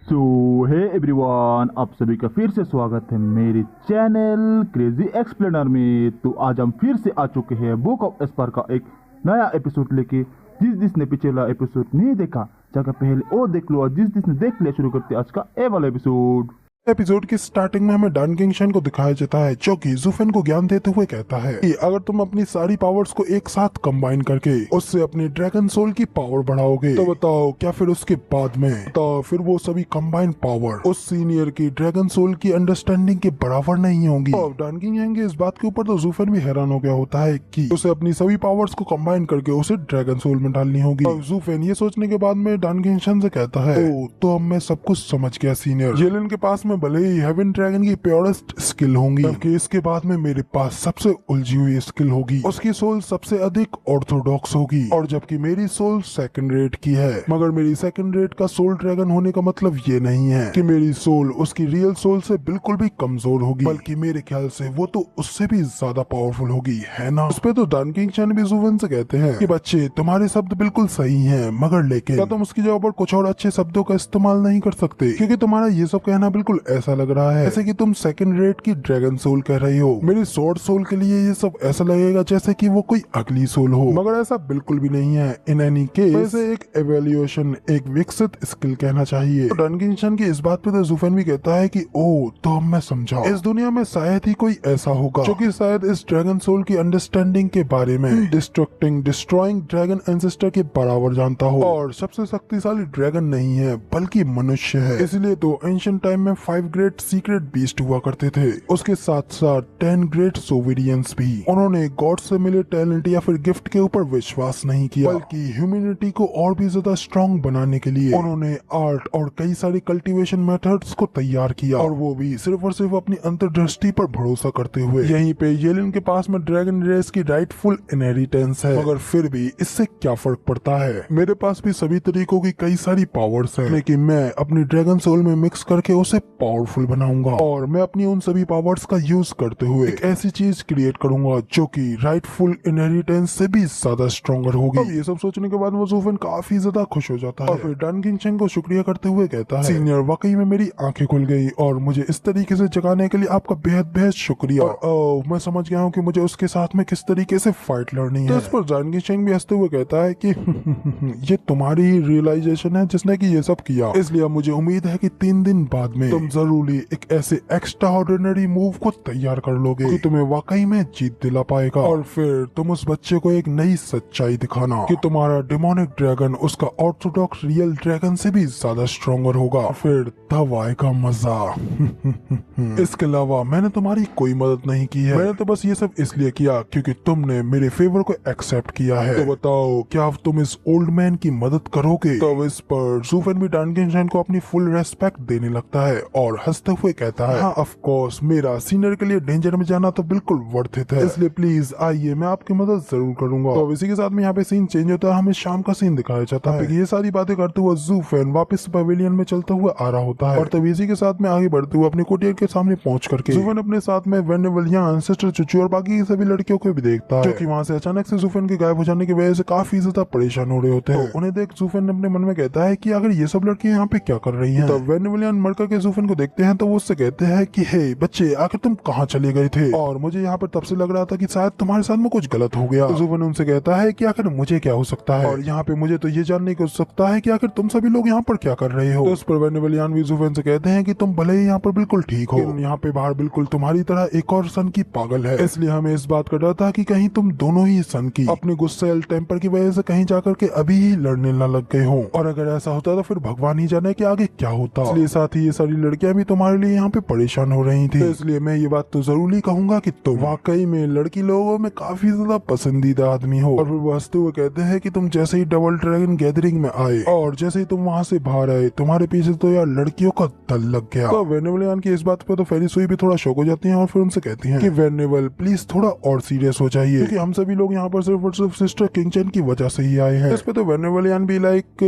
सो hey everyone, आप सभी का फिर से स्वागत है मेरे चैनल क्रेजी एक्सप्लेनर में। तो आज हम फिर से आ चुके हैं बुक ऑफ एस्पर का एक नया एपिसोड लेके। जिसने पिछला एपिसोड नहीं देखा जाकर पहले वो देख लो, और जिसने देख लिया शुरू करते आज का ए वाला एपिसोड। एपिसोड की स्टार्टिंग में हमें डान किंगशन को दिखाया जाता है, जो कि ज़ुफेन को ज्ञान देते हुए कहता है कि अगर तुम अपनी सारी पावर्स को एक साथ कंबाइन करके उससे अपनी ड्रैगन सोल की पावर बढ़ाओगे तो बताओ क्या फिर उसके बाद में तो फिर वो सभी कंबाइन पावर उस सीनियर की ड्रैगन सोल की अंडरस्टैंडिंग के बराबर नहीं होंगी। और डान किंगशन के इस बात के ऊपर तो ज़ुफेन भी हैरान हो गया होता है कि उसे अपनी सभी पावर्स को कंबाइन करके उसे ड्रैगन सोल में डालनी होगी। और ज़ुफेन ये सोचने के बाद में डान किंगशन से कहता है, ओ तो अब मैं सब कुछ समझ गया सीनियर। जेलन के पास में भले ही हेवन ड्रैगन की प्योरेस्ट स्किल होंगी, जबकि इसके बाद में मेरे पास सबसे उलझी हुई स्किल होगी। उसकी सोल सबसे अधिक ऑर्थोडॉक्स होगी, और जबकि मेरी सोल सेकंड रेट की है। मगर मेरी सेकंड रेट का सोल ड्रैगन होने का मतलब ये नहीं है कि मेरी सोल उसकी रियल सोल से बिल्कुल भी कमजोर होगी, बल्कि मेरे ख्याल से वो तो उससे भी ज्यादा पावरफुल होगी, है ना। उस पे तो डान किंगशन भी ज़ुफेन से कहते हैं कि बच्चे तुम्हारे शब्द बिल्कुल सही हैं, मगर लेकिन क्या तुम उसकी जगह पर कुछ और अच्छे शब्दों का इस्तेमाल नहीं कर सकते, क्योंकि तुम्हारा ये सब कहना बिल्कुल ऐसा लग रहा है जैसे कि तुम सेकंड रेट की ड्रैगन सोल कह रही हो। मेरी शॉर्ट सोल के लिए ये सब ऐसा लगेगा जैसे कि वो कोई अगली सोल हो, मगर ऐसा बिल्कुल भी नहीं है। इन एनी केस वैसे एक एवेल्युएशन, एक विकसित स्किल कहना चाहिए। तो डान किंगशन की इस बात पे तो ज़ुफेन भी कहता है कि ओ तो अब मैं समझा, इस दुनिया में शायद ही कोई ऐसा होगा जो कि शायद इस ड्रैगन सोल की अंडरस्टैंडिंग के बारे में डिस्ट्रॉइंग ड्रैगन एंसेस्टर के बराबर जानता हो। और सबसे शक्तिशाली ड्रैगन नहीं है बल्कि मनुष्य है। इसलिए तो एंशिएंट टाइम में 5 ग्रेट सीक्रेट बीस्ट हुआ करते थे, उसके साथ साथ 10 ग्रेट सोवेरियंस भी। उन्होंने गॉड से मिले टैलेंट या फिर गिफ्ट के ऊपर विश्वास नहीं किया, बल्कि ह्यूमैनिटी को और भी ज्यादा स्ट्रॉन्ग बनाने के लिए उन्होंने आर्ट और कई सारी कल्टीवेशन मेथड्स को तैयार किया, और वो भी सिर्फ और सिर्फ अपनी अंतर्दृष्टि पर भरोसा करते हुए। यहीं पे येलिन के पास में ड्रैगन रेस की राइटफुल इनहेरिटेंस है, मगर फिर भी इससे क्या फर्क पड़ता है। मेरे पास भी सभी तरीकों की कई सारी पावर्स है, लेकिन मैं अपनी ड्रैगन सोल में मिक्स करके उसे पावरफुल बनाऊंगा, और मैं अपनी उन सभी पावर्स का यूज करते हुए एक ऐसी चीज क्रिएट करूंगा जो कि राइटफुल इनहेरिटेंस से भी ज्यादा स्ट्रॉन्गर होगी। अब ये सब सोचने के बाद वो ज़ुफेन काफी ज्यादा खुश हो जाता है, और फिर डान किंगशन को शुक्रिया करते हुए कहता है, सीनियर वाकई में मेरी आंखें खुल गई, और मुझे इस तरीके से जगाने के लिए आपका बेहद बेहद शुक्रिया। मैं समझ गया हूँ कि मुझे उसके साथ में किस तरीके से फाइट लड़नी है। तो इस पर डान किंगशन भी हंसते हुए कहता है कि ये तुम्हारी ही रियलाइजेशन है जिसने कि ये सब किया, इसलिए मुझे उम्मीद है कि 3 दिन बाद में तुम जरूरी एक ऐसे एक्स्ट्रा ऑर्डिनरी मूव को तैयार कर लोगे कि तुम्हें वाकई में जीत दिला पाएगा, और फिर तुम उस बच्चे को एक नई सच्चाई दिखाना कि तुम्हारा डिमोनिक ड्रैगन उसका ऑर्थोडॉक्स रियल ड्रैगन से भी ज्यादा स्ट्रॉन्गर होगा, फिर तब आएगा मजा। इसके अलावा मैंने तुम्हारी कोई मदद नहीं की है, मैंने तो बस ये सब इसलिए किया क्योंकि तुमने मेरे फेवर को एक्सेप्ट किया है। तो बताओ क्या तुम इस ओल्ड मैन की मदद करोगे। तो इस पर ज़ुफेन भी डान किंगशन को अपनी फुल रेस्पेक्ट देने लगता है, और हंसते हुए कहता है, हाँ ऑफ कोर्स, मेरा सीनियर के लिए डेंजर में जाना तो बिल्कुल वर्थ इट है, इसलिए प्लीज आइए, मैं आपकी मदद जरूर करूंगा। तो इसी के साथ में यहाँ पे सीन चेंज होता है, हमें शाम का सीन दिखाया जाता है। ये सारी बातें करते हुए ज़ुफेन वापस पवेलियन में चलता हुआ आ रहा होता है, और तब इसी के साथ में आगे बढ़ते हुए अपने कुटिया के सामने पहुंच करके ज़ुफेन अपने साथ में वेनेवलियन, सिस्टर चुचू और बाकी सभी लड़कियों को भी देखता है, जो कि वहाँ से अचानक से ज़ुफेन के गायब हो जाने की वजह से काफी ज्यादा परेशान हो रहे होते हैं। तो उन्हें देख ज़ुफेन अपने मन में कहता है कि अगर ये सब लड़कियां यहाँ पे क्या कर रही हैं। तो वेनेवलियन मर करके ज़ुफेन को देखते हैं, तो वो उससे कहते हैं कि हे बच्चे, आखिर तुम कहाँ चले गए थे, और मुझे यहाँ पर तब से लग रहा था कि शायद तुम्हारे साथ में कुछ गलत हो गया। तो ज़ुफेन उनसे कहता है कि आखिर मुझे क्या हो सकता है, और यहाँ पे मुझे तो ये जानने को सकता है कि आखिर तुम सभी लोग यहाँ पर क्या कर रहे हो। तो उस पर वेनेवलियन भी ज़ुफेन से कहते हैं कि तुम भले ही यहाँ पर बिल्कुल ठीक हो, यहाँ पे बाहर बिल्कुल तुम्हारी तरह एक और सन की पागल है, इसलिए हमें इस बात का डर था कि कहीं तुम दोनों ही सन की अपने गुस्सेल टेम्पर की वजह से कहीं जाकर के अभी ही लड़ने न लग गए हो, और अगर ऐसा होता तो फिर भगवान ही जाने कि आगे क्या होता। इसलिए साथ ही ये सारी लड़कियां भी तुम्हारे लिए यहाँ पे परेशान हो रही थी, तो इसलिए मैं ये बात तो जरूरी कहूंगा कि तुम वाकई में लड़की लोगों में काफी ज्यादा पसंदीदा आदमी हो। और फिर वो हंसते हुए कहते हैं कि तुम जैसे ही डबल ड्रैगन गैदरिंग में आए और जैसे ही तुम वहाँ से बाहर आए, तुम्हारे पीछे तो यार लड़कियों का दल लग गया। तो वेनेवलियन की इस बात पे तो फेरी सुई भी थोड़ा शौक हो जाती है, और फिर उनसे कहती हैं कि वेनेवल प्लीज थोड़ा और सीरियस हो जाइए, क्योंकि हम सभी लोग यहाँ पर सिर्फ और सिर्फ सिस्टर किंगचन की वजह से ही आए हैं। इस पे तो वेनेवलियन भी लाइक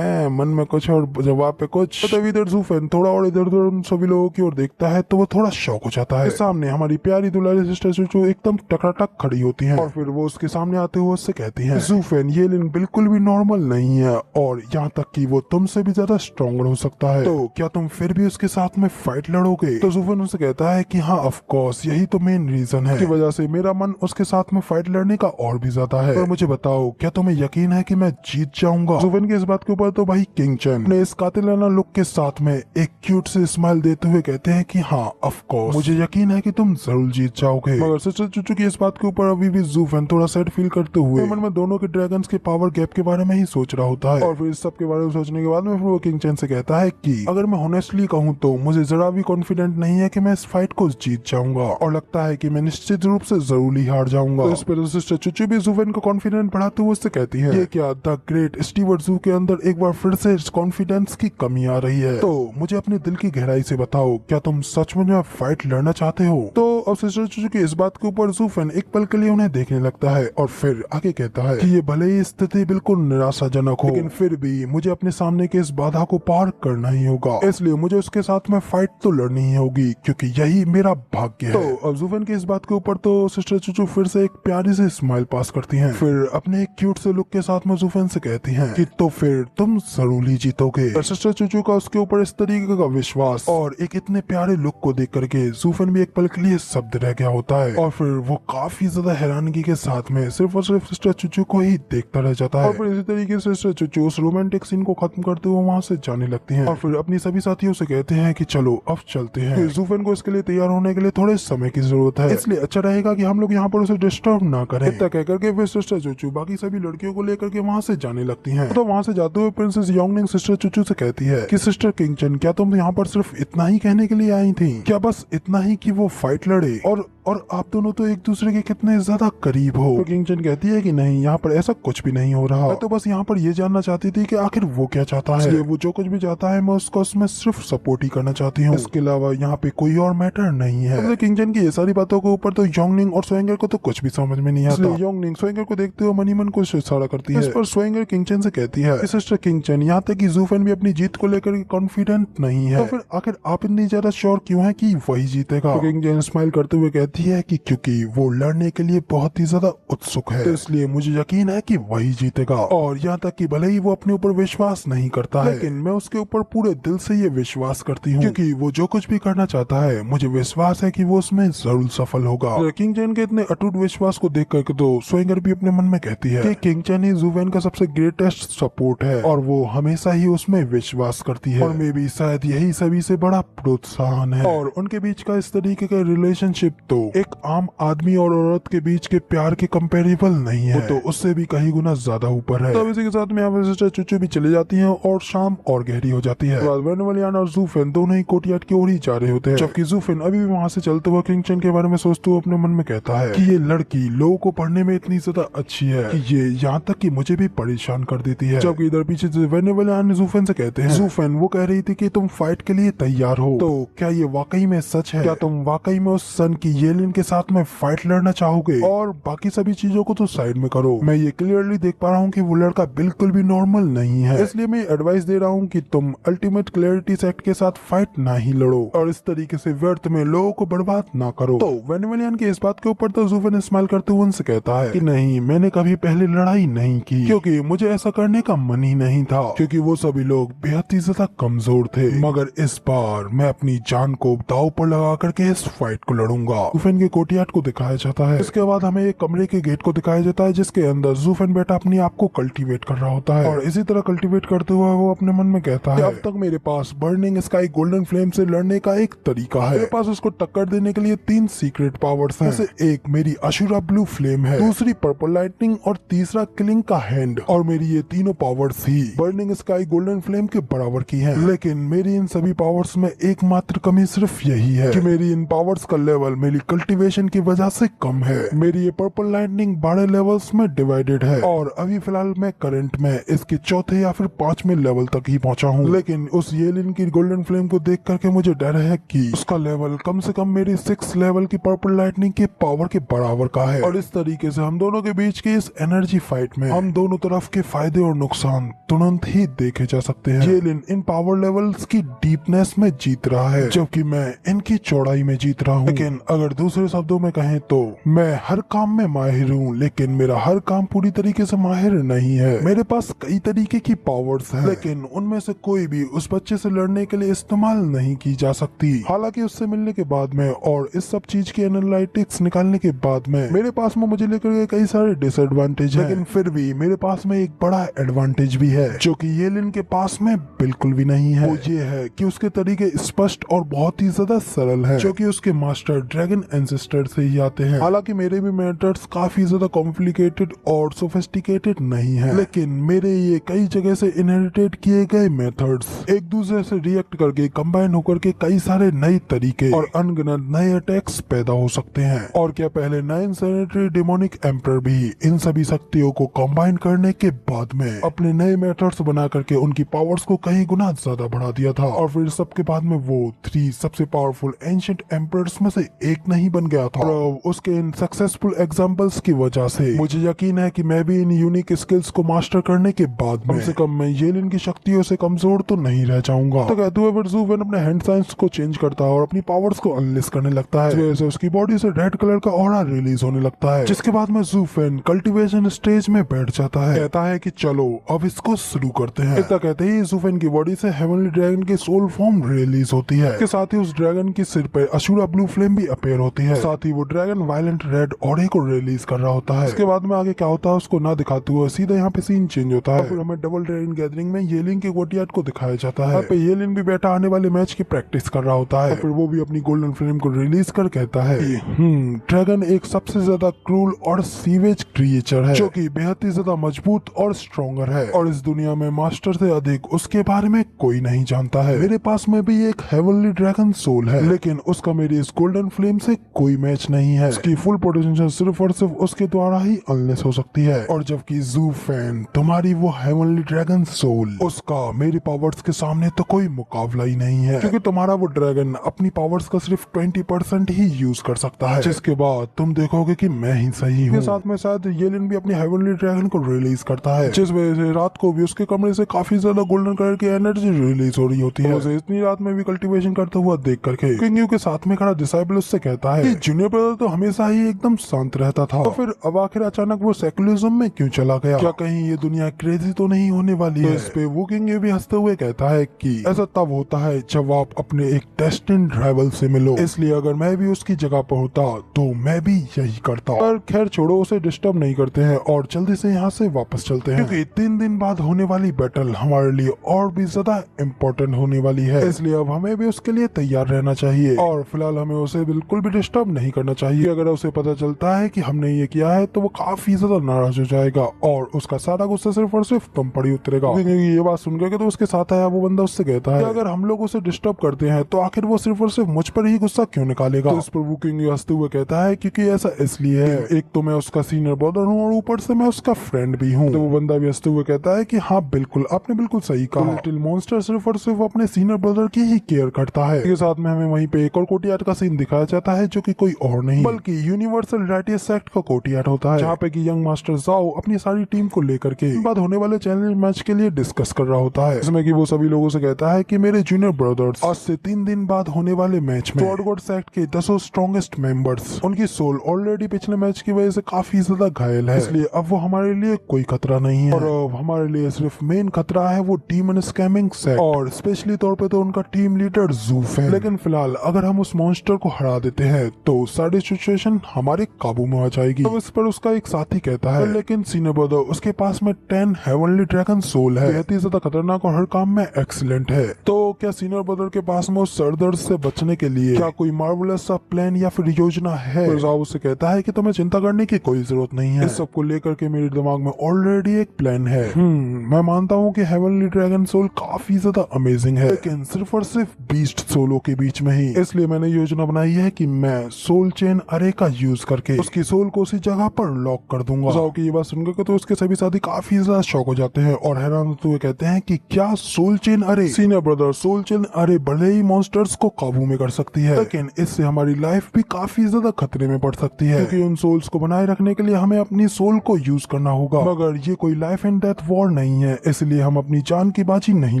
मन में कुछ और जवाब पे कुछ। तभी इधर ज़ुफेन थोड़ा और इधर उधर उन सभी लोगों की ओर देखता है तो वो थोड़ा शॉक हो जाता है। सामने हमारी प्यारी दुलारी सिस्टर चूचू एकदम टकराटक खड़ी होती हैं और फिर वो उसके सामने आते हुए उससे कहती हैं, ज़ूफ़ेन ये लिन बिल्कुल भी नॉर्मल नहीं है और यहाँ तक कि वो तुमसे भी ज्यादा स्ट्रॉन्गर हो सकता है, तो क्या तुम फिर भी उसके साथ में फाइट लड़ोगे? तो ज़ूफ़ेन उनसे कहता है कि हाँ ऑफ कोर्स, यही तो मेन रीजन है की वजह से मेरा मन उसके साथ में फाइट लड़ने का और भी ज्यादा है। पर मुझे बताओ, क्या तुम्हें यकीन है कि मैं जीत जाऊंगा? ज़ूफ़ेन की इस बात के ऊपर तो भाई किंग चेन ने इस कातिलाना लुक के साथ में एक क्यूट से स्माइल देते हुए कहते हैं कि हाँ ऑफ कोर्स, मुझे यकीन है कि तुम जरूर जीत जाओगे। मगर सिस्टर चूचू की इस बात के ऊपर अभी भी ज़ूफ़ेन थोड़ा सैड फील करते हुए मन में दोनों के ड्रैगन्स के पावर गैप के बारे में ही सोच रहा होता है। और फिर इस सब के बारे में सोचने के बाद में फिर वो किंग चेन से कहता है कि अगर मैं ऑनेस्टली कहूँ तो मुझे जरा भी कॉन्फिडेंट नहीं है कि मैं इस फाइट को जीत जाऊंगा और लगता है कि मैं निश्चित रूप से जरूर ही हार जाऊंगा। तो इस पर सिस्टर चूचू भी ज़ूफ़ेन को कॉन्फिडेंट बढ़ाते हुए उससे कहती है, ये क्या द ग्रेट स्टीवर्ट ज़ू के अंदर एक बार फिर से कॉन्फिडेंस की कमी आ रही है? तो मुझे अपने दिल की गहराई से बताओ, क्या तुम सच में फाइट लड़ना चाहते हो? तो अब सिस्टर चूचू की इस बात के ऊपर ज़ूफ़ेन एक पल के लिए उन्हें देखने लगता है और फिर आगे कहता है कि ये भले ही स्थिति बिल्कुल निराशाजनक हो, लेकिन फिर भी मुझे अपने सामने के इस बाधा को पार करना ही होगा, इसलिए मुझे उसके साथ में फाइट तो लड़नी ही होगी क्योंकि यही मेरा भाग्य है। तो अब ज़ूफ़ेन की इस बात के ऊपर तो सिस्टर चूचू फिर से एक प्यारी सी स्माइल पास करती हैं, फिर अपने एक क्यूट से लुक के साथ में ज़ूफ़ेन से कहती हैं कि तो फिर तुम जरूर ही जीतोगे। सिस्टर चूचू का उसके ऊपर इस तरीके का विश्वास और एक इतने प्यारे लुक को देख करके ज़ूफ़ेन भी एक पल के लिए शब्द रह गया होता है और फिर वो काफी ज्यादा हैरानगी के साथ में सिर्फ और सिर्फ सिस्टर चूचू को ही देखता रह जाता है। और फिर इसी तरीके से सिस्टर चूचू उस रोमांटिक सीन को खत्म करते हुए वहाँ से जाने लगती हैं और फिर अपनी सभी साथियों से कहते हैं कि चलो अब चलते हैं। ज़ूफ़ेन को इसके लिए तैयार होने के लिए थोड़े समय की जरूरत है, इसलिए अच्छा रहेगा कि हम लोग यहाँ पर उसे डिस्टर्ब ना करें। इतना कह करके फिर सिस्टर चूचू बाकी सभी लड़कियों को लेकर के वहाँ से जाने लगती हैं। तो वहाँ से जाते हुए प्रिंसेस योंगनिंग सिस्टर चूचू से कहती है कि सिस्टर किंग चेन, क्या तुम यहाँ पर सिर्फ इतना ही कहने के लिए आई थी? क्या बस इतना ही कि वो फाइट लड़े और आप दोनों तो एक दूसरे के कितने ज्यादा करीब हो? तो किंग चेन कहती है कि नहीं, यहाँ पर ऐसा कुछ भी नहीं हो रहा, मैं तो बस यहाँ पर ये जानना चाहती थी कि आखिर वो क्या चाहता है। वो जो कुछ भी चाहता है मैं उसको उसमें सिर्फ सपोर्ट ही करना चाहती हूँ, इसके अलावा यहाँ पे कोई और मैटर नहीं है। तो किंग चेन की ये सारी बातों के ऊपर तो योंगनिंग और सोएंगर को तो कुछ भी समझ में नहीं आता। योंगनिंग सोएंगर को देखते हुए मनी मन को इशारा करती है। इस पर सोएंगर किंग चेन से कहती है, सिस्टर किंग चेन, यहाँ तक कि ज़ूफ़ेन भी अपनी जीत को लेकर कॉन्फिडेंट नहीं है, तो फिर आखिर आप इतनी ज्यादा श्योर क्यों है कि वही जीतेगा? किंग चेन स्माइल करते हुए कहती है कि क्योंकि वो लड़ने के लिए बहुत ही ज्यादा उत्सुक है, तो इसलिए मुझे यकीन है कि वही जीतेगा। और यहाँ तक कि भले ही वो अपने ऊपर विश्वास नहीं करता है, लेकिन मैं उसके ऊपर पूरे दिल से ये विश्वास करती हूँ क्योंकि वो जो कुछ भी करना चाहता है मुझे विश्वास है कि वो उसमें जरूर सफल होगा। किंग चेन के इतने अटूट विश्वास को देख करके तो सोएंगर भी अपने मन में कहती है कि किंग चेन ही ज़ूफ़ेन का सबसे ग्रेटेस्ट सपोर्ट है और वो हमेशा ही उसमें विश्वास करती है और मे भी शायद यही सभी से बड़ा प्रोत्साहन है। और उनके बीच का इस तरीके का रिलेशनशिप तो एक आम आदमी और औरत के बीच के प्यार के कंपेरेबल नहीं है, वो तो उससे भी कहीं गुना ज्यादा ऊपर है। तो इसी के साथ में यहाँ पे सिस्टर चूचू भी चले जाती हैं और शाम और गहरी हो जाती है। वेनुवलियान और ज़ूफ़ेन दोनों ही कोर्टयार्ड की ओर ही जा रहे होते हैं, जबकि ज़ूफ़ेन अभी भी वहाँ से चलते हुए किंग चेन के बारे में सोचते हुए अपने मन में कहता है कि ये लड़की लोगों को पढ़ने में इतनी ज्यादा अच्छी है कि ये यहाँ तक कि मुझे भी परेशान कर देती है। जबकि इधर पीछे से वेनुवलियान ज़ूफ़ेन से कहते हैं, ज़ूफ़ेन वो कह रही थी कि तुम फाइट के लिए तैयार हो, तो क्या ये वाकई में सच है? क्या तुम वाकई में उस सन की येलिन के साथ में फाइट लड़ना चाहोगे? और बाकी सभी चीजों को तो साइड में करो, मैं ये क्लियरली देख पा रहा हूँ कि वो लड़का बिल्कुल भी नॉर्मल नहीं है, इसलिए मैं एडवाइस दे रहा हूँ कि तुम अल्टीमेट क्लैरिटी सेक्ट के साथ फाइट ना ही लड़ो और इस तरीके से व्यर्थ में लोगों को बर्बाद ना करो। तो वेनुवलियान की इस बात के ऊपर तो ज़ूफ़ेन स्माइल करते हुए उनसे कहता है कि नहीं, मैंने कभी पहले लड़ाई नहीं की क्योंकि मुझे ऐसा करने का मन ही नहीं था, क्योंकि वो सभी लोग बेहद ही ज्यादा कमजोर थे, मगर इस बार मैं अपनी जान को दांव पर लगा करके इस फाइट को लड़ूंगा। ज़ूफ़ेन के कोर्टयार्ड को दिखाया जाता है। इसके बाद हमें एक कमरे के गेट को दिखाया जाता है जिसके अंदर ज़ूफ़ेन बेटा अपने आप को कल्टीवेट कर रहा होता है और इसी तरह कल्टीवेट करते हुए वो अपने मन में कहता है, अब तक मेरे पास बर्निंग स्काई गोल्डन फ्लेम से लड़ने का एक तरीका है, मेरे पास उसको टक्कर देने के लिए 3 सीक्रेट पावर्स हैं, जैसे एक मेरी अशुरा ब्लू फ्लेम है, दूसरी पर्पल लाइटनिंग और तीसरा किलिंग का हैंड, और मेरी ये तीनों पावर्स ही बर्निंग स्काई गोल्डन फ्लेम के बराबर की हैं। लेकिन मेरी इन सभी पावर्स में एकमात्र कमी सिर्फ यही है कि मेरी इन पावर्स का लेवल मेरी कल्टीवेशन की वजह से कम है। मेरी ये पर्पल लाइटनिंग 12 लेवल्स में डिवाइडेड है और अभी फिलहाल मैं करंट में इसके चौथे या फिर 5वें लेवल तक ही पहुंचा हूँ। लेकिन उस येलिन की गोल्डन फ्लेम को देख करके मुझे डर है कि उसका लेवल कम से कम मेरी 6 लेवल की पर्पल लाइटनिंग के पावर के बराबर का है। और इस तरीके से हम दोनों के बीच की इस एनर्जी फाइट में हम दोनों तरफ के फायदे और नुकसान तुरंत ही देखे जा सकते हैं। येलिन इन पावर लेवल्स की डीपनेस में जीत रहा है जबकि मैं इनकी चौड़ाई में जीत रहा हूँ। लेकिन अगर दूसरे शब्दों में कहें तो मैं हर काम में माहिर हूँ, लेकिन मेरा हर काम पूरी तरीके से माहिर नहीं है। मेरे पास कई तरीके की पावर्स हैं, लेकिन उनमें से कोई भी उस बच्चे से लड़ने के लिए इस्तेमाल नहीं की जा सकती। हालांकि उससे मिलने के बाद में और इस सब चीज की एनालिटिक्स निकालने के बाद में मेरे पास में मुझे लेकर कई सारे डिसएडवांटेज हैं, लेकिन फिर भी मेरे पास में एक बड़ा एडवांटेज भी है जो कि येलिन के पास में बिल्कुल भी नहीं है। वो ये है कि उसके तरीके स्पष्ट और बहुत ही ज्यादा सरल है, जो कि उसके मास्टर ड्रैगन एंसेस्टर से ही आते हैं। हालांकि मेरे भी मेथड्स काफी ज्यादा कॉम्प्लिकेटेड और सोफिस्टिकेटेड नहीं है, लेकिन मेरे ये कई जगह से इनहेरिटेड किए गए मेथड्स एक दूसरे से रिएक्ट करके कंबाइन होकर के कई सारे नए तरीके और अनगिनत नए अटैक्स पैदा हो सकते हैं। और क्या पहले 9 सैनिटरी डेमोनिक एम्पर भी इन सभी शक्तियों को कंबाइन करने के बाद में अपने नए मेथड्स बना करके उनकी पावर्स को कई गुना ज्यादा बढ़ा दिया था, और फिर सबके बाद में वो 3 सबसे पावरफुल एंशिएंट एम्परर्स में से एक नहीं बन गया था। और उसके इन सक्सेसफुल एग्जांपल्स की वजह से मुझे यकीन है कि मैं भी इन यूनिक स्किल्स को मास्टर करने के बाद में कम से कम मैं येलिन की शक्तियों से कमजोर तो नहीं रह जाऊंगा। तो कहते हुए फिर ज़ूफेन अपने हैंड साइंस को चेंज करता है और अपनी पावर्स को अनलिस्ट करने लगता है, जैसे उसकी बॉडी से रेड कलर का ऑरा रिलीज होने लगता है। जिसके बाद में ज़ूफेन कल्टीवेशन स्टेज में बैठ जाता है, कहता है कि चलो अब इसको शुरू करते हैं। इतना कहते ही ज़ूफेन की बॉडी से हेवनली ड्रैगन की सोल फॉर्म रिलीज होती है। इसके साथ ही उस ड्रैगन की सिर पे अशूरा ब्लू फ्लेम भी अपीयर होती है। साथ ही वो ड्रैगन वायलेंट रेड ऑरे को रिलीज कर रहा होता है। इसके बाद में आगे क्या होता है उसको ना दिखाते हुए सीधा यहाँ पे सीन चेंज होता है। फिर हमें डबल ड्रैगन गैदरिंग में येलिन के कोर्टयार्ड को दिखाया जाता है। यहाँ पे येलिन भी बैठा आने वाले मैच की प्रैक्टिस कर रहा होता है। फिर वो भी अपनी गोल्डन फ्लेम को रिलीज कर कहता है ड्रैगन एक सबसे ज्यादा क्रूल और सीवेज क्रिएचर है जो कि बेहद ही ज्यादा मजबूत और स्ट्रॉन्गर है, और इस दुनिया में मास्टर से अधिक उसके बारे में कोई नहीं जानता है। मेरे पास में भी एक हेवनली ड्रैगन सोल है, लेकिन उसका मेरी इस गोल्डन फ्लेम से कोई मैच नहीं है। उसकी फुल पोटेंशियल सिर्फ और सिर्फ उसके द्वारा ही अनलेस हो सकती है। और जबकि ज़ूफेन तुम्हारी वो हेवनली ड्रैगन सोल, उसका मेरी पावर्स के सामने तो कोई मुकाबला ही नहीं है, क्योंकि तुम्हारा वो ड्रैगन अपनी पावर्स का सिर्फ 20% ही यूज कर सकता है, जिसके बाद तुम देखोगे कि मैं ही सही हूँ। साथ में शायद येलिन भी अपनी हेवनली ड्रैगन को रिलीज करता है, जिस वजह से रात को भी उसके कमरे से काफी ज्यादा गोल्डन कलर की एनर्जी रिलीज हो रही होती है। उसे इतनी रात में भी कल्टीवेशन करता हुआ देख करके किंग के साथ में खड़ा डिसाइबल उससे कहता है कि जूनियर ब्रदर तो हमेशा ही एकदम शांत रहता था, तो फिर अब आखिर अचानक वो सेकुलरिज्म में क्यों चला गया? क्या कहीं ये दुनिया क्रेजी तो नहीं होने वाली है? इस पे वो किंग भी हंसते हुए कहता है कि ऐसा तब होता है जब आप अपने एक डेस्टिन्ड राइवल से मिलो, इसलिए अगर मैं भी उसकी जगह पर होता तो मैं भी यही करता। पर खैर छोड़ो, उसे डिस्टर्ब नहीं करते हैं और जल्दी से यहाँ से वापस चलते हैं, क्योंकि 3 दिन बाद होने वाली बैटल हमारे लिए और भी ज्यादा इम्पोर्टेंट होने वाली है, इसलिए अब हमें भी उसके लिए तैयार रहना चाहिए। और फिलहाल हमें उसे बिल्कुल भी डिस्टर्ब नहीं करना चाहिए। अगर उसे पता चलता है कि हमने ये किया है तो वो काफी ज्यादा नाराज हो जाएगा और उसका सारा गुस्सा सिर्फ और सिर्फ तुम पर ही उतरेगा। ये बात सुनकर तो उसके साथ आया वो बंदा उससे कहता है अगर हम लोग उसे डिस्टर्ब करते हैं तो आखिर वो सिर्फ और सिर्फ मुझ पर ही गुस्सा क्यों निकालेगा? तो इस पर वो किंग हंसते हुए कहता है क्योंकि ऐसा इसलिए है, एक तो मैं उसका सीनियर ब्रदर हूँ और ऊपर से मैं उसका फ्रेंड भी हूँ। तो वो बंदा भी हंसते हुए कहता है कि हाँ बिल्कुल, आपने बिल्कुल सही कहा। लिटिल मॉन्स्टर सिर्फ और सिर्फ अपने सीनियर ब्रदर की ही केयर करता है। इसके साथ में हमें वहीं पे एक और कोर्टयार्ड का सीन दिखाया जाता है जो कि कोई और नहीं बल्कि यूनिवर्सल राइटियस सेक्ट का कोर्टयार्ड होता है, जहाँ पे कि यंग मास्टर जाओ अपनी सारी टीम को लेकर के बाद होने वाले चैलेंज मैच के लिए डिस्कस कर रहा होता है, जिसमें कि वो सभी लोगों से कहता है कि मेरे जूनियर ब्रदर्स आज से 3 दिन बाद होने वाले मैच में स्वॉर्ड गॉड सेक्ट के 10 स्ट्रॉन्गेस्ट मेंबर्स, उनकी सोल ऑलरेडी पिछले मैच की वजह से काफी ज्यादा घायल है, इसलिए अब वो हमारे लिए कोई खतरा नहीं है। और अब हमारे लिए सिर्फ मेन खतरा है वो डीमन स्कैमिंग सेक्ट और स्पेशली तौर पे तो उनका टीम लीडर ज़ूफेन। लेकिन फिलहाल अगर हम उस मॉन्स्टर को हरा देते हैं तो सारी सिचुएशन हमारे काबू में आ जाएगी। तो इस पर उसका एक साथी कहता है लेकिन सीनियर ब्रदर उसके पास में 10 हेवनली ड्रैगन सोल है, बेहद ही ज्यादा खतरनाक और हर काम में एक्सीलेंट है। तो क्या सीनियर ब्रदर के पास में उस सरदर्द से बचने के लिए क्या कोई मार्वलस सा प्लान या फिर योजना है? तो जाओ उससे कहता है कि तुम्हें चिंता करने की कोई जरूरत नहीं है, इस सब को लेकर के मेरे दिमाग में ऑलरेडी एक प्लान है। मैं मानता हूँ कि हेवनली ड्रैगन सोल काफी ज्यादा अमेजिंग है, लेकिन सिर्फ और सिर्फ बीस्ट सोलो के बीच में ही, इसलिए मैंने योजना बनाई है कि मैं सोल चेन अरे का यूज करके उसकी सोल को उसी जगह पर लॉक कर दूंगा। जाओ की ये बात सुनकर तो उसके सभी साथी काफी ज्यादा शॉक हो जाते हैं और हैरान होते हुए कहते हैं कि क्या सोल चेन अरे? सीनियर ब्रदर, सोल चेन अरे भले ही मॉन्स्टर्स को काबू में कर सकती है, लेकिन इससे हमारी लाइफ भी काफी ज्यादा खतरे में पड़ सकती है, क्योंकि उन सोल्स को बनाए रखने के लिए हमें अपनी सोल को यूज करना होगा। मगर ये कोई लाइफ एंड डेथ वॉर नहीं है, इसलिए हम अपनी जान की बाजी नहीं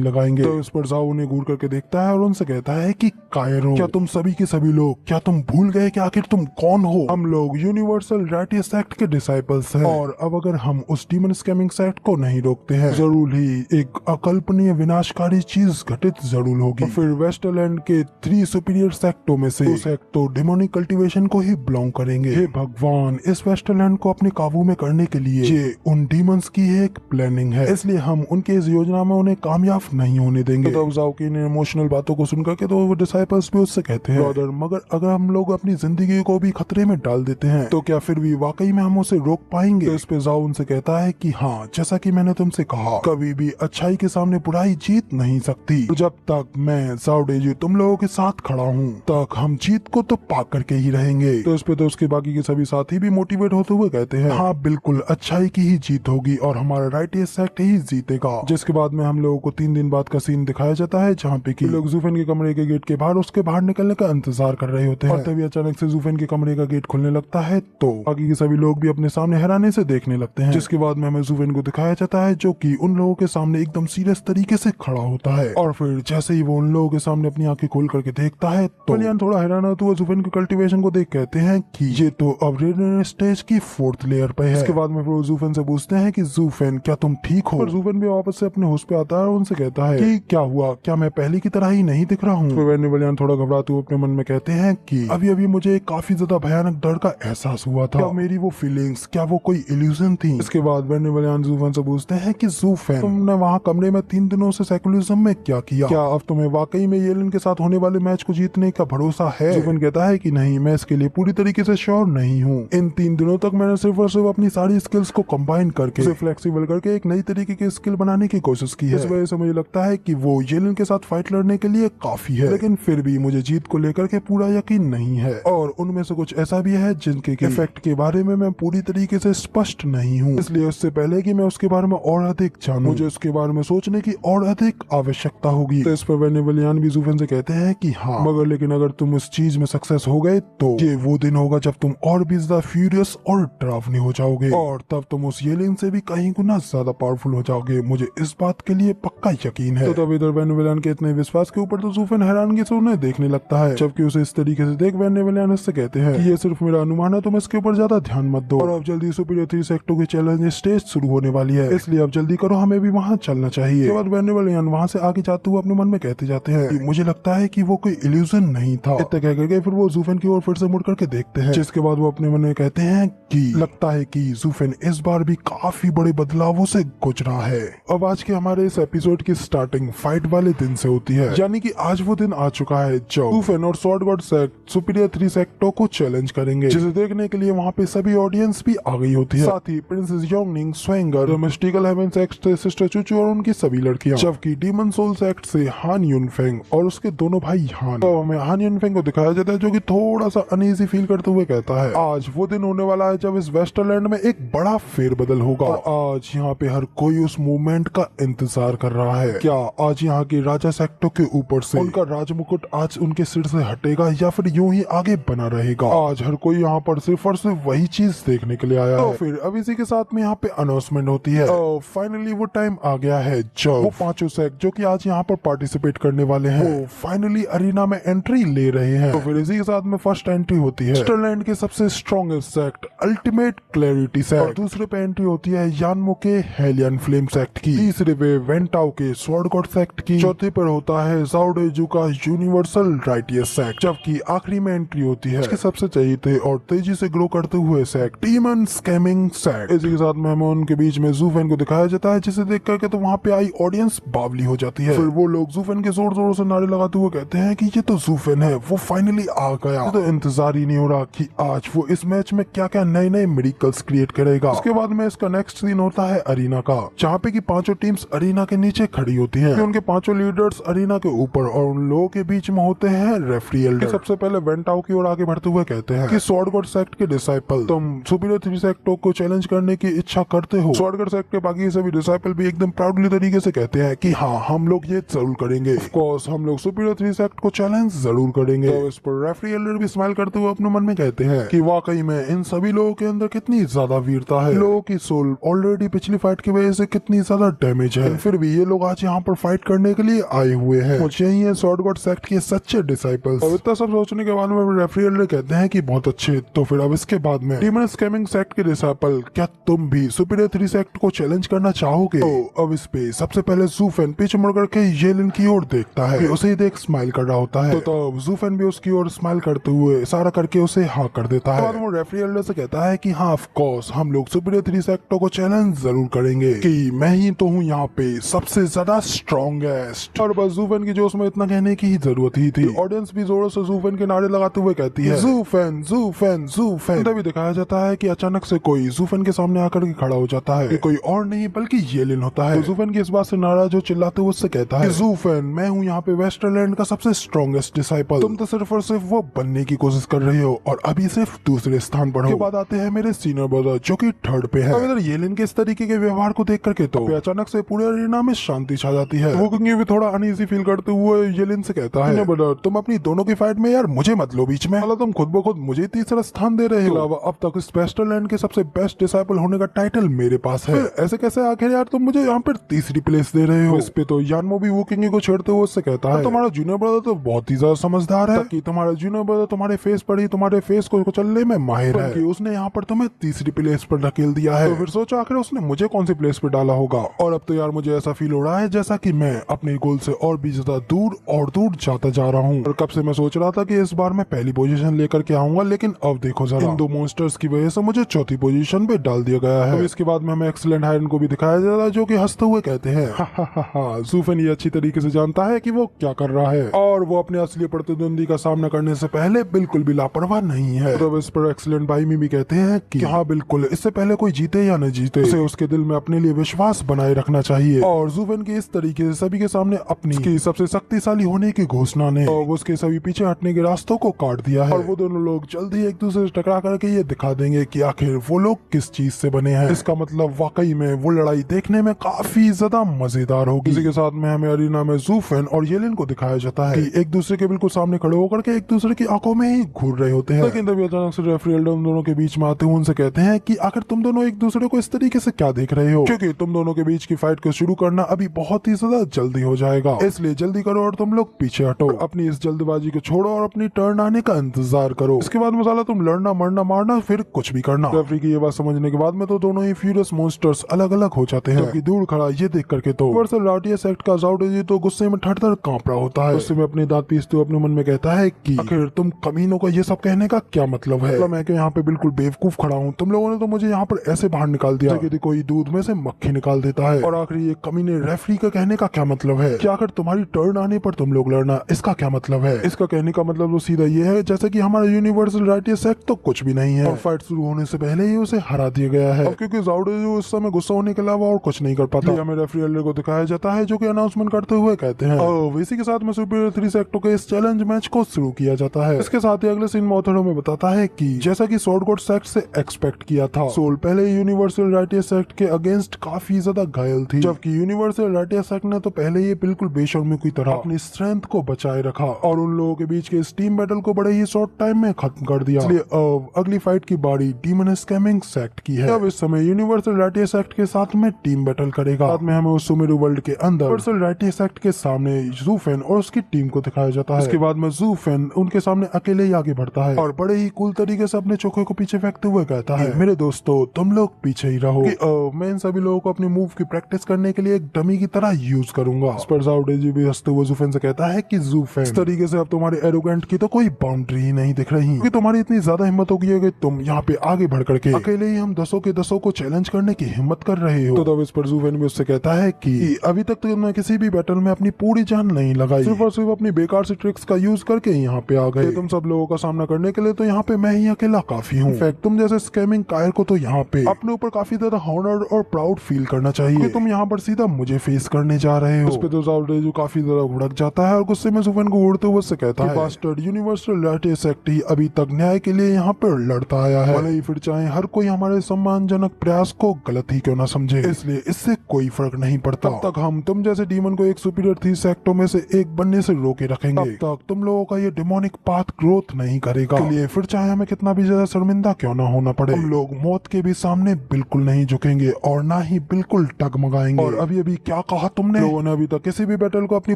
लगाएंगे। तो इस पर जाओ उन्हें घूर करके देखता है और उनसे कहता है कि कायरो, क्या तुम सभी के सभी लोग, क्या तुम भूल गए कि आखिर तुम कौन हो? हम लोग यूनिवर्सल राइटियस एक्ट के डिसाइपल्स हैं, और अब अगर हम उस डीमन स्कैमिंग एक्ट को नहीं रोकते हैं, जरूर ही एक अकल्पनीय विनाशकारी चीज घटित जरूर होगी। फिर वेस्टलैंड के 3 सुपीरियर सेक्टों में से 2 सेक्ट तो डिमोनिक कल्टीवेशन को ही बिलोंग करेंगे। हे भगवान, इस वेस्टलैंड को अपने काबू में करने के लिए ये उन डीमंस की एक प्लानिंग है, इसलिए हम उनके इस योजना में उन्हें कामयाब नहीं होने देंगे। तो जाओ की इमोशनल बातों को सुनकर के तो वो डिसाइपल्स भी उससे कहते हैं, ब्रदर, मगर अगर हम लोग अपनी जिंदगी को भी खतरे में डाल देते हैं तो क्या फिर भी वाकई में हम उसे रोक पाएंगे? तो इस पे जाओ उनसे कहता है कि हाँ, जैसा कि मैंने तुमसे कहा, कभी भी अच्छाई के सामने बुराई जीत नहीं सकती। तो जब तक मैं जाओडेजी तुम लोगों के साथ खड़ा हूँ, तक हम जीत को तो पा करके ही रहेंगे। तो इस पे तो उसके बाकी के सभी साथी भी मोटिवेट होते हुए कहते हैं, हाँ बिल्कुल, अच्छाई की ही जीत होगी और हमारा राइटियस एक्ट ही जीतेगा। जिसके बाद में हम लोगों को 3 दिन बाद का सीन दिखाया जाता है, जहाँ पे कि लोग जूफेन के कमरे के गेट के बाहर उसके बाहर निकलने का इंतजार कर रहे होते हैं। और तभी अचानक से जूफेन के कमरे का गेट खुलने लगता है, तो बाकी के सभी लोग भी अपने सामने हैरानी से देखने लगते हैं। जिसके बाद में हमें जूफेन को दिखाया जाता है, जो कि उन लोगों के सामने एकदम सीरियस तरीके से खड़ा होता है। और फिर जैसे ही वो उन लोगों के सामने अपनी आंखें खोल करके देखता है, तो वलियान थोड़ा हैरान होते हुए जूफेन के कल्टीवेशन को देख कहते हैं कि ये तो अब रेडियन स्टेज की 4th लेयर पे है। इसके बाद में वो जूफेन से पूछते हैं कि जूफेन, क्या तुम ठीक हो? और जूफेन भी वापस से अपने होश पे आता है और उनसे कहता है कि क्या हुआ, क्या मैं पहले की तरह ही नहीं दिख रहा हूँ? तो वलियान थोड़ा घबराते हुए अपने मन में कहते हैं कि अभी अभी मुझे काफी ज्यादा भयानक डर का एहसास हुआ था, क्या मेरी वो फीलिंग्स, क्या वो कोई इल्यूजन थी? इसके बाद वलियान जूफेन से पूछते हैं कि जूफेन, तुमने वहाँ कमरे में 3 दिनों से सेकुलरिज्म में क्या किया? क्या अब तुम्हें वाकई में येलन के साथ होने वाले मैच को जीतने का भरोसा है? जूफेन कहता है कि नहीं, मैं इसके लिए पूरी तरीके से श्योर नहीं हूँ। इन 3 दिनों तक मैंने सिर्फ और सिर्फ अपनी सारी स्किल्स को कंबाइन करके, उसे फ्लेक्सिबल करके एक नई तरीके की स्किल बनाने की कोशिश की है। इस वजह से मुझे लगता है कि वो येलन के साथ फाइट लड़ने के लिए काफी है, लेकिन फिर भी मुझे जीत को लेकर के पूरा यकीन नहीं है। और उनमें से कुछ ऐसा भी है जिनके इफेक्ट के बारे में मैं पूरी तरीके से स्पष्ट नहीं हूँ, इसलिए उससे पहले कि मैं उसके बारे में और अधिक जानूं, मुझे उसके बारे में सोचने की और अधिक आवश्यकता होगी। तो इस पर वलियान भी जूफेन से कहते हैं कि हाँ, मगर लेकिन अगर तुम उस चीज में सक्सेस हो गए तो ये वो दिन होगा जब तुम और भी ज्यादा फ्यूरियस और डरावनी हो जाओगे, और तब तुम उस येलिन से भी कहीं गुना ज्यादा पावरफुल हो जाओगे, मुझे इस बात के लिए पक्का यकीन है। तो तब इधर वलियान के इतने विश्वास के ऊपर तो जूफेन हैरानगी से उन्हें देखने लगता है, जबकि उसे इस तरीके से देख वलियान उससे कहते हैं कि ये सिर्फ मेरा अनुमान है, तुम इसके ऊपर ज्यादा ध्यान मत दो, और अब जल्दी सुपीरियर 3 सेक्टों की चैलेंज स्टेज शुरू होने वाली है, इसलिए अब जल्दी करो, हमें भी वहाँ चलना चाहिए। उसके बाद वलियान वहाँ से आगे जाते हुए अपने मन में कहते जाते हैं कि मुझे लगता है कि वो कोई इल्यूजन नहीं था। इतना कह करके फिर वो जूफेन की ओर फिर से मुड़ करके देखते हैं, जिसके बाद वो अपने मन में कहते हैं कि लगता है कि जूफेन इस बार भी काफी बड़े बदलावों से गुजरा है। अब आज के हमारे इस एपिसोड की स्टार्टिंग फाइट वाले दिन से होती है, यानी कि आज वो दिन आ चुका है जब जूफेन और स्वॉर्ड गॉड सेक्ट सुपीरियर 3 सेक्टों को चैलेंज करेंगे, जिसे देखने के लिए वहाँ पे सभी ऑडियंस भी आ गई होती है, साथ ही प्रिंसेस योंगनिंग, स्वेंगर, मिस्टिकल हेवन सेक्ट से सिस्टर चुचू और उनकी सभी लड़कियां, जबकि डीमन सोल सेक्ट से हान युनफेंग और उसके दोनों भाई हान। तो हमें हान युनफेंग को दिखाया जाता है, जो कि थोड़ा सा अनईजी फील करते हुए कहता है आज वो दिन होने वाला है जब इस वेस्टरलैंड में एक बड़ा फेरबदल होगा, और आज यहाँ पे हर कोई उस मूवमेंट का इंतजार कर रहा है। क्या आज यहाँ के राजा सेक्टों के ऊपर से उनका राजमुकुट आज उनके सिर से हटेगा या फिर यूं ही आगे बना रहेगा? आज हर कोई यहाँ पर सिर्फ और सिर्फ वही चीज देखने के लिए आया है। फिर अब इसी के साथ में यहाँ पे अनाउंसमेंट होती है, फाइनली वो टाइम आ गया है जब वो 5 सेक्ट जो कि आज यहाँ पर पार्टिसिपेट करने वाले हैं, वो फाइनली अरीना में एंट्री ले रहे हैं। तो फिर इसी के साथ में फर्स्ट एंट्री होती है वेस्टरलैंड के सबसे strongest sect ultimate clarity sect, और दूसरे पे एंट्री होती है यानमो के हेलियन फ्लेम सेक्ट की, तीसरे पे वेंटाओ के स्वॉर्ड गॉड सेक्ट की, चौथे पर होता है जाओडेजू का यूनिवर्सल राइटियस सेक्ट, जबकि आखिरी में एंट्री होती है इसके सबसे चहीते और तेजी से ग्रो करते हुए सेक्ट डीमन स्कैमिंग सेक्ट। इसी के साथ में हमें उनके बीच में जूफेन को दिखाया जाता है, जिसे देख करके तो वहाँ पे आई ऑडियंस बावली हो जाती है। फिर वो लोग जूफेन के जोर जोर से नारे लगाते हुए कहते हैं कि ये तो जूफेन है, वो फाइनली आ गया। तो इंतजार ही नहीं हो रहा कि आज वो इस मैच में क्या क्या नए नए मिरेकल्स क्रिएट करेगा। उसके बाद में इसका नेक्स्ट सीन होता है अरीना का, जहाँ पे की 5 टीम्स अरीना के नीचे खड़ी होती हैं, उनके 5 लीडर्स अरीना के ऊपर और उन लोगों के बीच में होते हैं रेफरी एल्डर। सबसे पहले वेंटाओ की ओर आगे बढ़ते हुए कहते हैं कि स्वॉर्ड गॉड सेक्ट के डिसाइपल, तुम सुपीरियर 3 सेक्टों को चैलेंज करने की इच्छा करते हो। स्वॉर्ड गॉड सेक्ट के बाकी सभी डिसाइपल भी एकदम प्राउडली तरीके से कहते हैं कि हाँ, हम लोग ये जरूर करेंगे। ऑफ कोर्स हम लोग सुपीरियर 3 सेक्ट को चैलेंज जरूर करेंगे। तो इस पर रेफरी एल्डर भी स्माइल करते हुए अपने मन में कहते हैं कि वाकई में इन सभी लोगों के अंदर कितनी ज्यादा वीरता है। लोगों की सोल ऑलरेडी पिछली फाइट की वजह से कितनी ज्यादा डैमेज है, फिर भी ये लोग आज यहाँ पर फाइट करने के लिए आए हुए हैं। मुझे ही है स्वॉर्ड गॉड सेक्ट के सच्चे डिसाइपल्स। और इतना सब सोचने के बाद में रेफरी एल्डर कहते हैं कि बहुत अच्छे, तो फिर अब इसके बाद में डीमन स्कैमिंग सेक्ट के डिसाइपल, क्या तुम भी सुपीरियर 3 सेक्ट को चैलेंज करना चाहोगे? तो अब इस पे सबसे पहले ज़ूफेन पीछे मुड़ करके येलिन की ओर देखता है, उसे ही देख स्माइल कर रहा होता है। तो ज़ूफेन भी उसकी ओर स्माइल करते हुए इशारा करके उसे हाँ कर देता है। वो रेफरी एल्डर से कहता है कि हाँ ऑफ कोर्स हम लोग सुपीरियर 3 सेक्टों को चैलेंज जरूर करेंगे, कि मैं ही तो हूँ यहाँ पे सबसे ज्यादा स्ट्रॉन्गेस्ट। और बस ज़ूफेन की जोश में इतना कहने की ही जरूरत ही थी। ऑडियंस भी जोरों से ज़ूफेन के नारे लगाते हुए कहती है ज़ूफेन ज़ूफेन ज़ूफेन। तभी दिखाया जाता है कि अचानक से कोई ज़ूफेन के सामने आकर के खड़ा हो जाता है, कि कोई और नहीं बल्कि येलिन होता है। तो ज़ूफेन की इस बात से नाराज हो चिल्लाते हुए उससे कहता है ज़ूफेन, मैं हूँ यहाँ पे वेस्टरलैंड का सबसे स्ट्रॉन्गेस्ट डिसाइपल, तुम तो सिर्फ और सिर्फ वो बनने की कोशिश कर रहे हो और अभी सिर्फ दूसरे स्थान पर हो। के बाद आते हैं मेरे सीनियर ब्रदर जो कि 3rd पे है। इधर येलिन के इस तरीके के व्यवहार को देख करके तो अचानक से पूरे अरीना में शांति छा जाती है। वो किंग भी थोड़ा अनईजी फील करते हुए येलिन से कहता है ब्रदर, तुम अपनी दोनों की फाइट में यार मुझे मत लो बीच में, मतलब तुम खुद ब खुद मुझे तीसरा स्थान दे रहे हो। अब तक इस वेस्टरलैंड के सबसे बेस्ट डिसाइपल होने का टाइटल मेरे पास है, ऐसे कैसे आखिर यार तुम मुझे यहाँ पर तीसरी प्लेस दे रहे हो? इस पे तो यानमो भी वो किंग को छेड़ते हुए उससे कहता है तुम्हारा जूनियर ब्रदर तो बहुत ही ज्यादा समझदार है, कि तुम्हारा जूनियर ब्रदर तुम्हारे फेस पर ही तुम्हारे फेस को चलने में माहिर है, कि उसने यहाँ पर तुम्हें तीसरी प्लेस पर धकेल दिया है। तो फिर सोचो आखिर उसने मुझे कौन सी प्लेस पर डाला होगा। और अब तो यार मुझे ऐसा फील हो रहा है जैसा कि मैं अपने गोल से और भी ज्यादा दूर और दूर जाता जा रहा हूँ। और कब से मैं सोच रहा था कि इस बार मैं पहली पोजीशन लेकर के आऊंगा, लेकिन अब देखो जरा इन 2 मॉन्स्टर्स की वजह से मुझे 4थी पोजीशन पे डाल दिया गया है। तो इसके बाद में हमें एक्सीलेंट हायरन को भी दिखाया जा रहा है जो कि हंसते हुए कहते हैं ज़ूफेन ये अच्छी तरीके से जानता है कि वो क्या कर रहा है और वो अपने असली प्रतिद्वंदी का सामना करने से पहले बिल्कुल भी लापरवाह नहीं है। तो इस पर एक्सीलेंट भाई में भी कहते हैं कि हाँ बिल्कुल, इससे पहले कोई जीते या न जीते उसे उसके दिल में अपने लिए विश्वास बनाए रखना चाहिए। और ज़ूफेन की इस तरीके से सभी के सामने अपनी सबसे शक्तिशाली होने की घोषणा ने और उसके सभी पीछे हटने के रास्तों को काट दिया है। और वो दोनों लोग जल्द ही एक दूसरे से टकरा करके ये दिखा देंगे कि आखिर वो लोग किस चीज से बने हैं। इसका मतलब वाकई में वो लड़ाई देखने में काफी ज्यादा मजेदार होगी। इसी के साथ में हमें अरीना में ज़ूफेन और येलिन को दिखाया जाता है कि एक दूसरे के बिल्कुल सामने खड़े होकर के एक दूसरे की आंखों में ही घूर रहे होते हैं। लेकिन तभी अचानक से रेफरी एल्डर उन दोनों के बीच में आते हुए उनसे कहते हैं कि आखिर तुम दोनों एक दूसरे को इस तरीके से क्या देख रहे हो, क्योंकि तुम दोनों के बीच की फाइट को शुरू करना अभी बहुत ही ज्यादा जल्दी हो जाएगा, इसलिए जल्दी करो और तुम लोग पीछे हटो, अपनी इस जल्दबाजी को छोड़ो और अपनी टर्न आने का इंतजार करो। इसके बाद मसाला तुम लड़ना मरना मारना फिर कुछ भी करना। रेफरी की ये बात समझने के बाद में तो दोनों ही फ्यूरियस मॉन्स्टर्स अलग अलग हो जाते हैं। जबकि दूर खड़ा ये देख करके तो यूनिवर्सल राटिया सेक्ट का ज़ाओडेजी तो गुस्से में थर-थर कांप रहा होता है। उससे में अपने दांत पीसते हुए अपने मन में कहता है कि आखिर तुम कमीनों का ये सब कहने का क्या मतलब है? मैं यहाँ पे बिल्कुल बेवकूफ खड़ा हूँ, तुम लोगों ने तो मुझे यहाँ पर ऐसे बाहर निकाल दिया कि कोई दूध में से मक्खी निकाल देता है। और आखिर ये कमीने रेफरी का कहने का क्या मतलब है? क्या आखिर तुम्हारी टर्न आने पर तुम लोग लड़ना, इसका क्या मतलब है? इसका कहने का मतलब तो सीधा ये है जैसे कि हमारा यूनिवर्सल राइटिया सेक्ट तो कुछ भी नहीं है और फाइट शुरू होने से पहले ही उसे हरा दिया गया है। अब क्योंकि ज़ाओडेजी इस समय गुस्सा होने के अलावा और कुछ नहीं कर पाता, हमें रेफरी एल्डर को दिखाया जाता है जो कि अनाउंसमेंट करते हुए कहते हैं और इसी के साथ में सुपीरियर 3 सेक्टों के इस चैलेंज मैच को शुरू किया जाता है। इसके साथ ही अगले सीन में ऑथर हमें बताता है कि जैसा कि स्वॉर्ड गॉड सेक्ट से एक्सपेक्ट किया था, सोल पहले यूनिवर्सल राइटिया सेक्ट के अगेंस्ट काफी ज्यादा घायल थी, जबकि यूनिवर्सल राइटिया सेक्ट ने तो पहले ही बिल्कुल बेशर्मी की तरह अपनी स्ट्रेंथ को बचाए रखा और उन लोगों के बीच के इस टीम बैटल को बड़े ही शॉर्ट टाइम में खत्म कर दिया। इसलिए अब अगली फाइट की बारी डीमन स्कैमिंग सेक्ट की है। अब इस समय यूनिवर्सल राइटिया सेक्ट के साथ में टीम बैटल करेगा। साथ में हमें उस सुमेरु वर्ल्ड के अंदर यूनिवर्सल राइटिया सेक्ट के सामने ज़ूफेन और उसकी टीम को दिखाया जाता है। इसके बाद में ज़ूफेन उनके सामने अकेले ही आगे बढ़ता है और बड़े ही कूल तरीके से अपने चोखे को पीछे फेंकते हुए कहता है मेरे दोस्तों तुम लोग पीछे ही रहो, मैं इन सभी लोगों को अपनी मूव की प्रैक्टिस करने के लिए एक डमी की तरह यूज करूंगा। इस पर ज़ाओडेजी भी हंसते हुए ज़ूफेन से कहता है कि ज़ूफेन इस तरीके से अब तुम्हारे एरोगेंट की तो कोई बाउंड्री ही नहीं दिख रही, क्योंकि तुम्हारी इतनी ज्यादा हिम्मत होगी कि तुम यहाँ पे आगे बढ़ करके अकेले ही हम 10 के 10 को चैलेंज करने की हिम्मत कर रहे हो। तो तब इस पर ज़ूफेन भी उससे कहता है कि अभी तक तो तुमने किसी भी बैटल में अपनी पूरी जान नहीं लगाई, सिर्फ और सिर्फ अपनी बेकार से ट्रिक्स का यूज करके यहाँ पे आ गए। तुम सब लोगों का सामना करने के लिए तो यहाँ पे मैं ही अकेला काफी हूँ। इनफैक्ट तुम जैसे स्कैमिंग कायर को तो यहाँ पे अपने ऊपर काफी ज्यादा हॉनर्ड और प्राउड फील करना चाहिए, तुम यहाँ पर सीधा मुझे फेस करने जा रहे हो। उस पे तो ज़ाओडेजी काफी ज्यादा भड़क जाता है और गुस्से गुस्से में जुफेन को उड़ते हुए से कहता है बास्टर्ड यूनिवर्सल राइट्स एक्ट ही अभी तक न्याय के लिए यहाँ पर लड़ता आया है, भले ही फिर चाहे हर कोई हमारे सम्मानजनक प्रयास को गलत ही क्यों ना समझे, इसलिए इससे कोई फर्क नहीं पड़ता। तब तक हम तुम जैसे डीमन को एक सुपीरियर 30 एक्टों में से एक बनने से रोके रखेंगे। तब तक तुम लोगों का ये डेमोनिक पाथ ग्रोथ नहीं करेगा, इसलिए फिर चाहे हमें कितना भी ज्यादा शर्मिंदा क्यों ना होना पड़े, हम लोग मौत के भी सामने बिल्कुल नहीं झुकेंगे और ना ही बिल्कुल डगमगाएंगे। और अभी अभी क्या कहा तुमने? लोगों ने अभी तक किसी भी बैटल को अपनी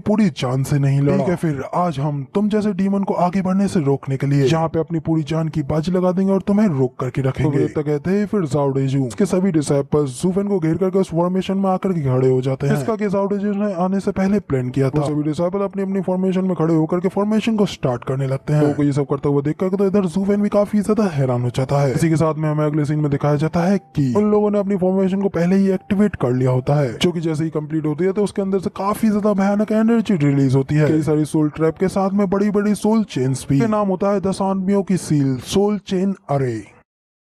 पूरी जान से नहीं लड़ा। ठीक है, फिर आज हम तुम जैसे डीमन को आगे बढ़ने से रोकने के लिए यहाँ पे अपनी पूरी जान की बाजी लगा देंगे और तुम्हें रोक करके रखेंगे। तो कहते हैं फिर ज़ाओ डेजू उसके सभी डिसाइपल्स जुफेन को घेर करके उस फॉर्मेशन में आकर के खड़े हो जाते हैं। इसका कि ज़ाओ डेजू ने आने से पहले प्लान किया था। सभी डिसाइपल अपनी अपनी फॉर्मेशन में खड़े होकर के फॉर्मेशन को स्टार्ट करने लगते हैं। तो ये सब करते हुए देख करके तो इधर जुफेन भी काफी ज्यादा हैरान हो जाता है। इसी के साथ में हमें अगले सीन में दिखाया जाता है कि उन लोगों ने अपनी फॉर्मेशन को पहले ही एक्टिवेट कर लिया होता है, जो कि जैसे ही कंप्लीट होती है तो उसके अंदर से काफी ज्यादा भयानक एनर्जी रिलीज होती है। कई सारी सोल ट्रैप के साथ में बड़ी बड़ी सोल चेन्स भी। नाम होता है 10 आदमियों की सील सोल चेन अरे।